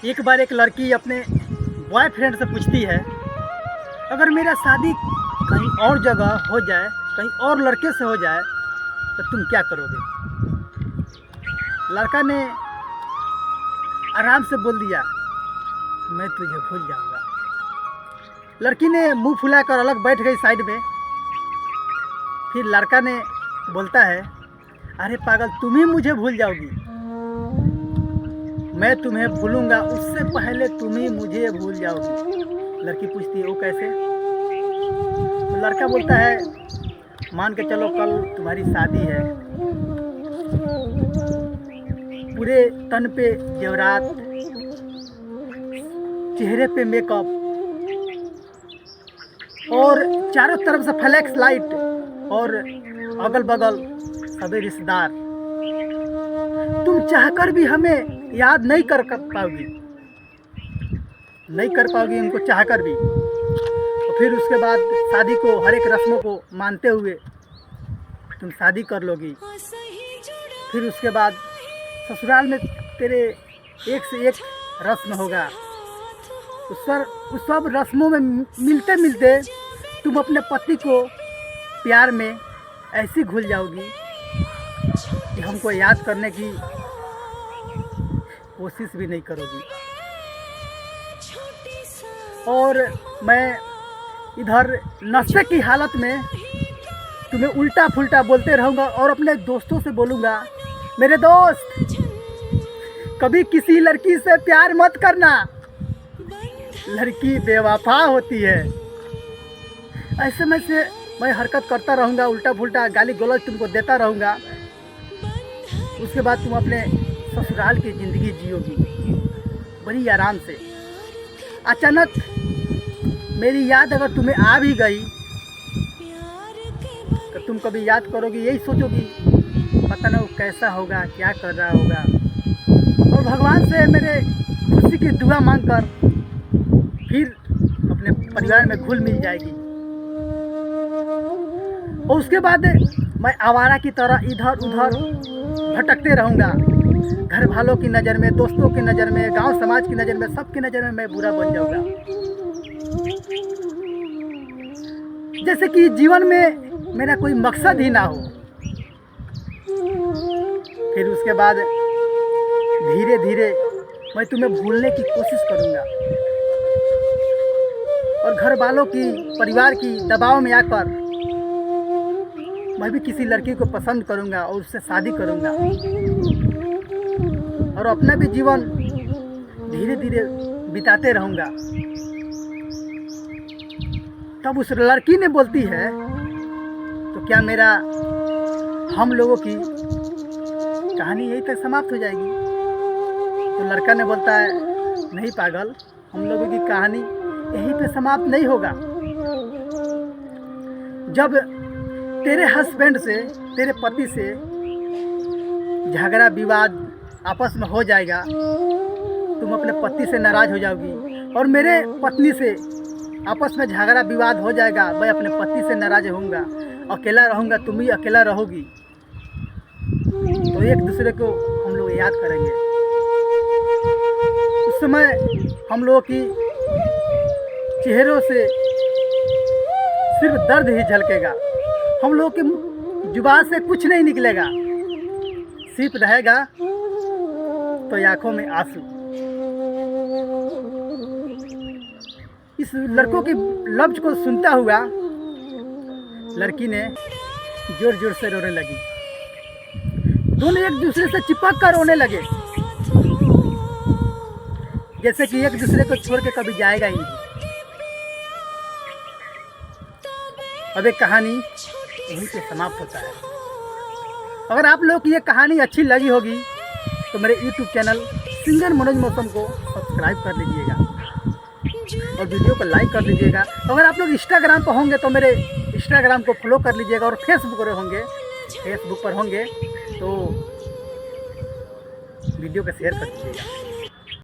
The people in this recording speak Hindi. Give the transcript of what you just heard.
एक बार एक लड़की अपने बॉयफ्रेंड से पूछती है, अगर मेरा शादी कहीं और जगह हो जाए, कहीं और लड़के से हो जाए तो तुम क्या करोगे। लड़का ने आराम से बोल दिया, मैं तुझे भूल जाऊंगा। लड़की ने मुंह फुलाकर अलग बैठ गई साइड में। फिर लड़का ने बोलता है, अरे पागल, तुम ही मुझे भूल जाओगी, मैं तुम्हें भूलूंगा उससे पहले तुम ही मुझे भूल जाओगी। लड़की पूछती है, वो कैसे। तो लड़का बोलता है, मान के चलो कल तुम्हारी शादी है, पूरे तन पे जेवरात, चेहरे पे मेकअप और चारों तरफ से फ्लैक्स लाइट और अगल बगल सभी रिश्तेदार। तुम चाहकर भी हमें याद नहीं कर पाओगी, नहीं कर पाओगी उनको चाहकर भी। तो फिर उसके बाद शादी को, हर एक रस्मों को मानते हुए तुम शादी कर लोगी। फिर उसके बाद ससुराल में तेरे एक से एक रस्म होगा। उस सब रस्मों में मिलते मिलते तुम अपने पति को प्यार में ऐसी घुल जाओगी कि हमको याद करने की कोशिश भी नहीं करोगी। और मैं इधर नशे की हालत में तुम्हें उल्टा फुल्टा बोलते रहूँगा और अपने दोस्तों से बोलूँगा, मेरे दोस्त कभी किसी लड़की से प्यार मत करना, लड़की बेवफा होती है। ऐसे में से मैं हरकत करता रहूँगा, उल्टा फुल्टा गाली गलौज तुमको देता रहूँगा। उसके बाद तुम अपने ससुराल की ज़िंदगी जियोगी बड़ी आराम से। अचानक मेरी याद अगर तुम्हें आ भी गई तो तुम कभी याद करोगी, यही सोचोगी, पता नहीं वो कैसा होगा, क्या कर रहा होगा। और भगवान से मेरे खुशी की दुआ मांगकर फिर अपने परिवार में घुल मिल जाएगी। और उसके बाद मैं आवारा की तरह इधर उधर भटकते रहूँगा। घर वालों की नज़र में, दोस्तों की नज़र में, गांव समाज की नज़र में, सबकी नज़र में मैं बुरा बन जाऊँगा। जैसे कि जीवन में मेरा कोई मकसद ही ना हो। फिर उसके बाद धीरे धीरे मैं तुम्हें भूलने की कोशिश करूँगा और घर वालों की, परिवार की दबाव में आकर मैं भी किसी लड़की को पसंद करूँगा और उससे शादी करूँगा और अपना भी जीवन धीरे धीरे बिताते रहूँगा। तब उस लड़की ने बोलती है, तो क्या मेरा हम लोगों की कहानी यहीं तक समाप्त हो जाएगी। तो लड़का ने बोलता है, नहीं पागल, हम लोगों की कहानी यहीं पे समाप्त नहीं होगा। जब तेरे हस्बैंड से, तेरे पति से झगड़ा विवाद आपस में हो जाएगा, तुम अपने पति से नाराज़ हो जाओगी और मेरे पत्नी से आपस में झगड़ा विवाद हो जाएगा, मैं अपने पति से नाराज़ होऊंगा, अकेला रहूँगा, तुम भी अकेला रहोगी। तो एक दूसरे को हम लोग याद करेंगे। उस समय हम लोगों की चेहरों से सिर्फ दर्द ही झलकेगा, हम लोगों की जुबान से कुछ नहीं निकलेगा, सिर्फ रहेगा तो आंखों में आंसू। इस लड़कों के लफ्ज को सुनता हुआ लड़की ने जोर जोर से रोने लगी। दोनों एक दूसरे से चिपक कर रोने लगे, जैसे कि एक दूसरे को छोड़ के कभी जाएगा ही नहीं। अब एक कहानी यहीं पे समाप्त होता है। अगर आप लोग की ये कहानी अच्छी लगी होगी तो मेरे YouTube चैनल सिंगर मनोज मौसम को सब्सक्राइब कर लीजिएगा और वीडियो को लाइक कर लीजिएगा। अगर आप लोग इंस्टाग्राम पर होंगे तो मेरे इंस्टाग्राम को फॉलो कर लीजिएगा और फेसबुक पर होंगे तो वीडियो को शेयर कर दीजिएगा।